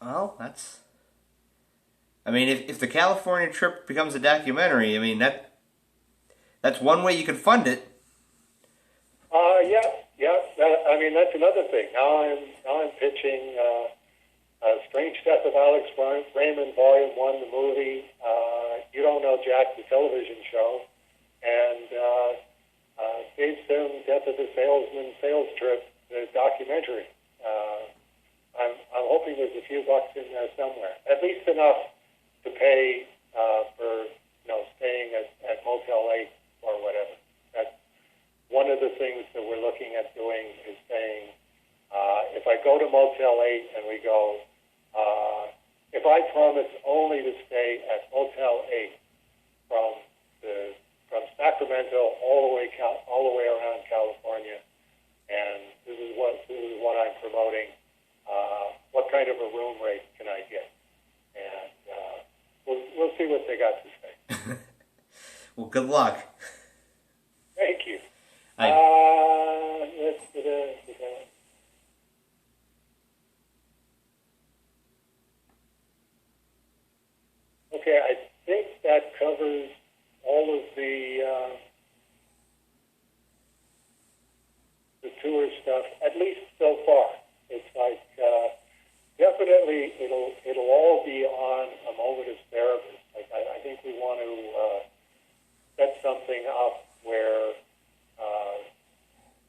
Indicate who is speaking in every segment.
Speaker 1: Well, that's. I mean, if the California trip becomes a documentary, I mean that's one way you could fund it.
Speaker 2: Yeah, yeah. I mean, that's another thing. Now I'm pitching Strange Death of Alex Raymond, Volume One, the movie. You Don't Know Jack, the television show, and Dave Sim, Death of the Salesman, Sales Trip, the documentary. I'm hoping there's a few bucks in there somewhere, at least enough to pay for staying at Motel 8 or whatever. That's one of the things that we're looking at doing is saying, if I go to Motel 8 and we go, if I promise only to stay at Motel 8 from Sacramento all the way around California, and this is what I'm promoting. What kind of a room rate can I get? And we'll see what they got to say.
Speaker 1: Well, good luck.
Speaker 2: Thank you. Okay, I think that covers all of the tour stuff, at least so far. It's like definitely it'll all be on a moment of therapy. Like I think we want to set something up where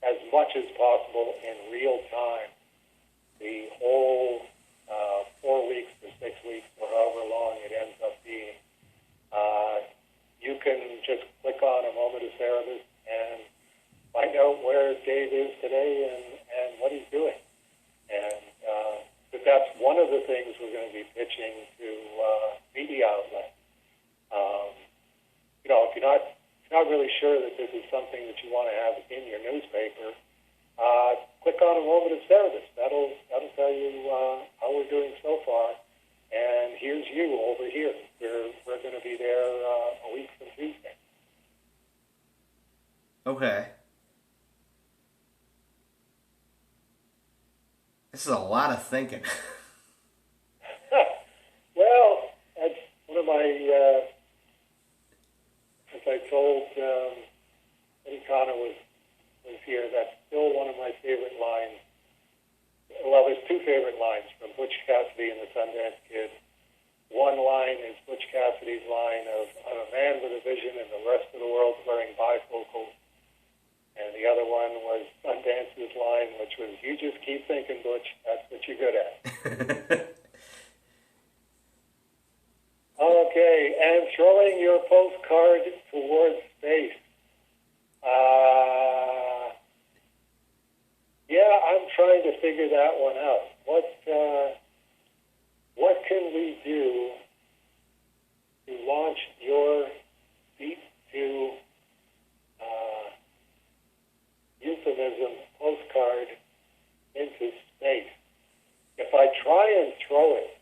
Speaker 2: as much as possible in real time, the whole 4 weeks to 6 weeks or however long it ends up being, you can just click on a moment of therapy and find out where Dave is today and what he's doing. And but that's one of the things we're going to be pitching to media outlets. If you're not really sure that this is something that you want to have in your newspaper, click on a moment of service. That'll tell you how we're doing so far. And here's you over here. We're going to be there a week from Tuesday.
Speaker 1: Okay. This is a lot of thinking.
Speaker 2: Well, that's one of my, as I told Eddie Connor was here, that's still one of my favorite lines. Well, there's two favorite lines from Butch Cassidy and the Sundance Kid. One line is Butch Cassidy's line of, I'm a man with a vision and the rest of the world's wearing bifocals. And the other one was Sundance's line, which was, you just keep thinking, Butch, that's what you're good at. Okay, and throwing your postcard towards space. Yeah, I'm trying to figure that one out. What can we do to launch your deep to euphemism postcard into space? If I try and throw it,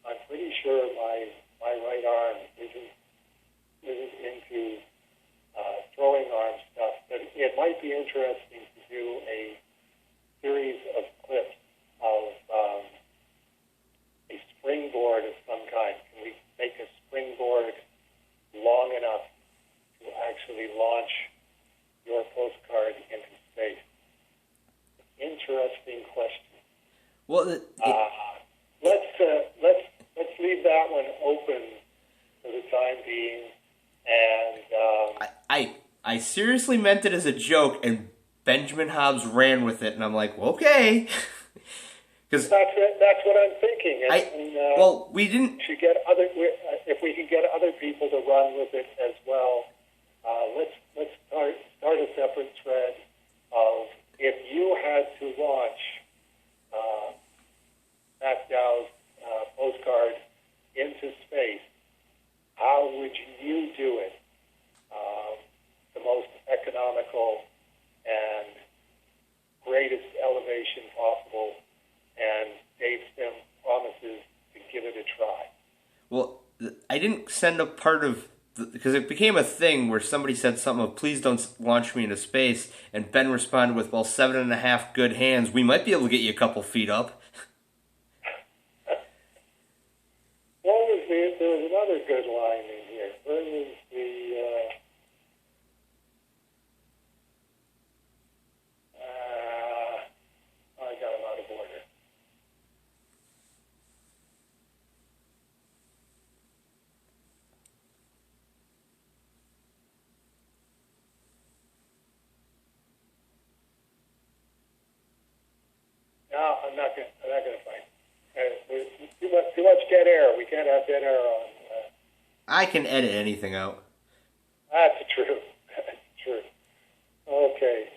Speaker 2: I'm pretty sure my right arm isn't into throwing arm stuff, but it might be interesting to do a series of clips of a springboard of some kind. Can we make a springboard long enough to actually launch your postcard into space? Interesting question.
Speaker 1: Well,
Speaker 2: let's leave that one open for the time being, and
Speaker 1: I seriously meant it as a joke, and Benjamin Hobbs ran with it, and I'm like, well, okay.
Speaker 2: Because that's what I'm thinking.
Speaker 1: We didn't.
Speaker 2: If we can get other people to run with it as well, let's start a separate thread of, if you had to launch Matt Dow's postcard into space, how would you do it? The most economical and greatest elevation possible, and Dave Sim promises to give it a try.
Speaker 1: Well, I didn't send a part of, because it became a thing where somebody said something of, please don't launch me into space, and Ben responded with, well, 7.5 good hands, we might be able to get you a couple feet up.
Speaker 2: another good line in here. Where is the... I got him out of order. No, I'm not going to find it. Too much dead air. We can't have dead air on.
Speaker 1: I can edit anything out.
Speaker 2: That's true. That's true. Okay.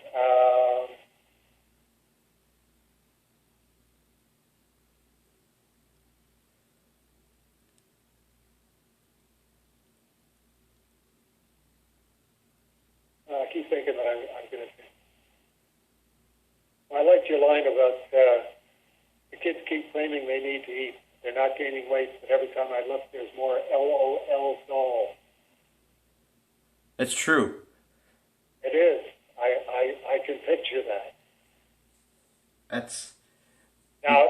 Speaker 2: I keep thinking that I'm going to... I liked your line about the kids keep claiming they need to eat. They're not gaining weight, but every time I look, there's more LOL doll.
Speaker 1: It's true.
Speaker 2: It is. I can picture that.
Speaker 1: That's...
Speaker 2: Now,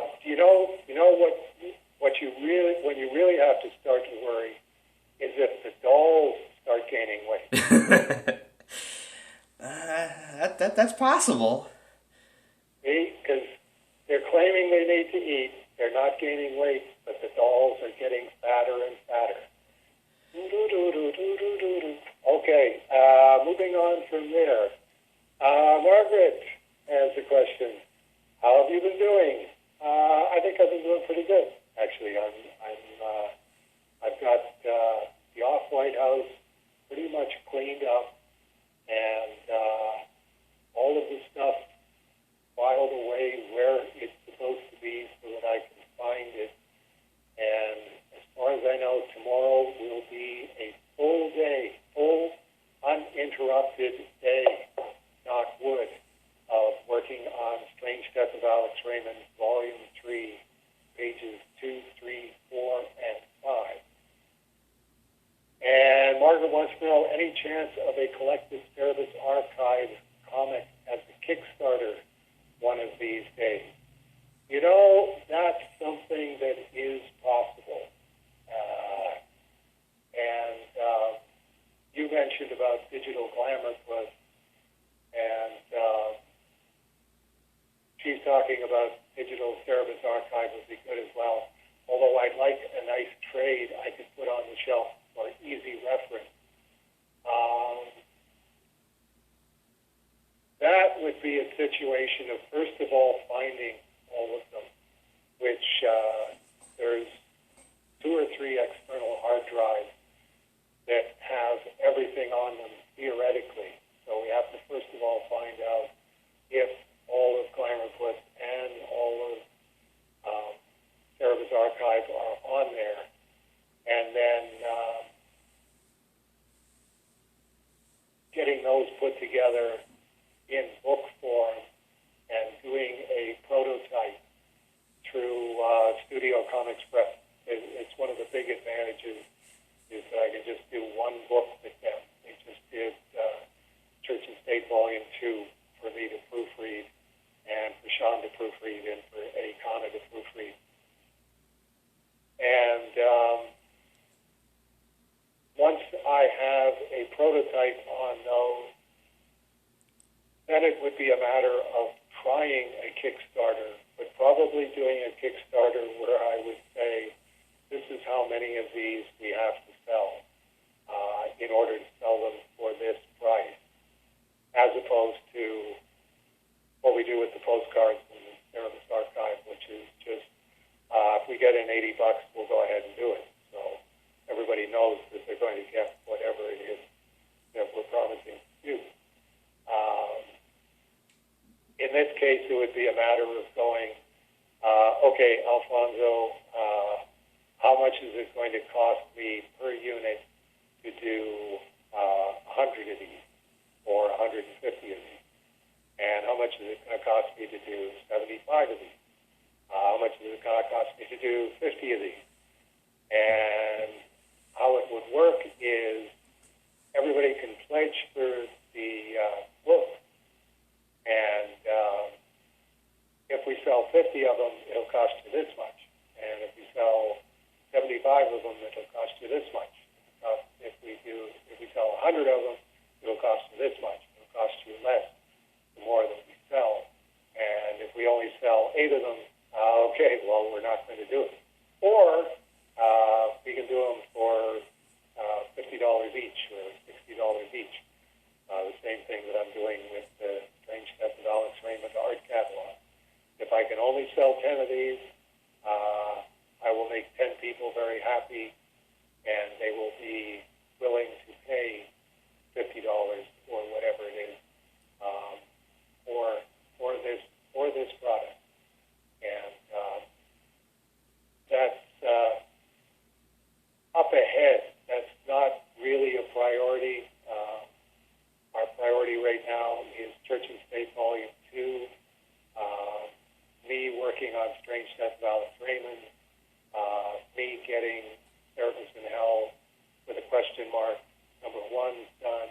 Speaker 2: what you really, when you really have to start to worry is if the dolls start gaining weight.
Speaker 1: That's possible.
Speaker 2: See, because they're claiming they need to eat, they're not gaining weight, but the dolls are getting fatter and fatter. Okay, moving on from there. Margaret has a question. How have you been doing? I think I've been doing pretty good, actually. I've got the off-white house pretty much cleaned up, and all of the stuff filed away where it's supposed to be so that I can find it. And as far as I know, tomorrow will be a full day, full uninterrupted day, knock wood, of working on Strange Death of Alex Raymond, Volume 3, pages 2, 3, 4, and 5. And Margaret wants to know, any chance of a collected service archive comic as a Kickstarter one of these days? You know, that's something that is possible. And you mentioned about Digital Glamour Plus, and she's talking about Digital Service Archive would be good as well. Although I'd like a nice trade I could put on the shelf for easy reference. That would be a situation of, first of all, finding all of them, which there's 2 or 3 external hard drives that have everything on them, theoretically. So we have to, first of all, find out if all of Glamour Clip and all of Service Archive are on there. And then getting those put together in book form and doing a prototype through Studio Comics Press. It's one of the big advantages is that I can just do one book with them. They just did Church and State Volume 2 for me to proofread, and for Sean to proofread, and for Eddie Connor to proofread. And once I have a prototype on those, then it would be a matter of trying a Kickstarter, but probably doing a Kickstarter where I would say, this is how many of these we have to sell in order to sell them for this price, as opposed to what we do with the postcards and the Service Archive, which is just, if we get in $80, we'll go ahead and do it. So everybody knows that they're going to get whatever it is that we're promising to do. In this case, it would be a matter of going, okay, Alfonso, how much is it going to cost me per unit to do 100 of these or 150 of these? And how much is it going to cost me to do 75 of these? How much is it going to cost me to do 50 of these? And how it would work is everybody can pledge for the book. And if we sell 50 of them, it'll cost you this much. And if we sell 75 75 of them, it'll cost you this much. If we sell 100 of them, it'll cost you this much. It'll cost you less the more that we sell. And if we only sell 8 of them, okay, well, we're not going to do it. Or we can do them for $50 each or $60 each. The same thing that I'm doing with the Strange Death of Alex Raymond art catalog. If I can only sell 10 of these, I will make 10 people very happy, and they will be willing to pay $50 or whatever it is for this product. And that's up ahead. That's not really a priority. Our priority right now is Church and State Volume 2, me working on Strange Death of Alex Raymond, me getting Therapist in Hell with a question mark, number 1 done,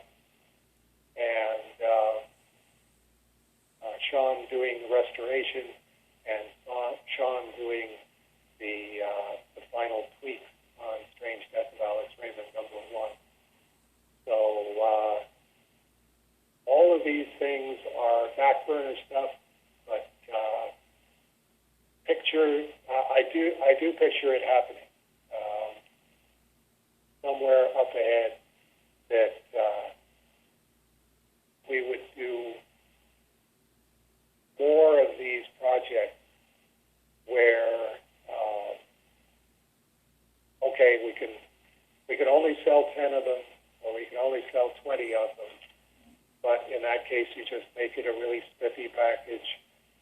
Speaker 2: and Sean doing the restoration, and Sean doing the final tweaks on Strange Death of Alex Raymond, number 1. So all of these things are back burner stuff, but I do picture it happening somewhere up ahead, that we would do more of these projects where okay, we can only sell 10 of them, or we can only sell 20 of them. But in that case, you just make it a really spiffy package,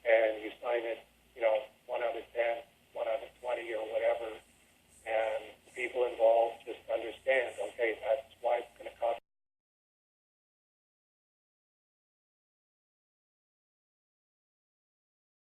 Speaker 2: and you sign it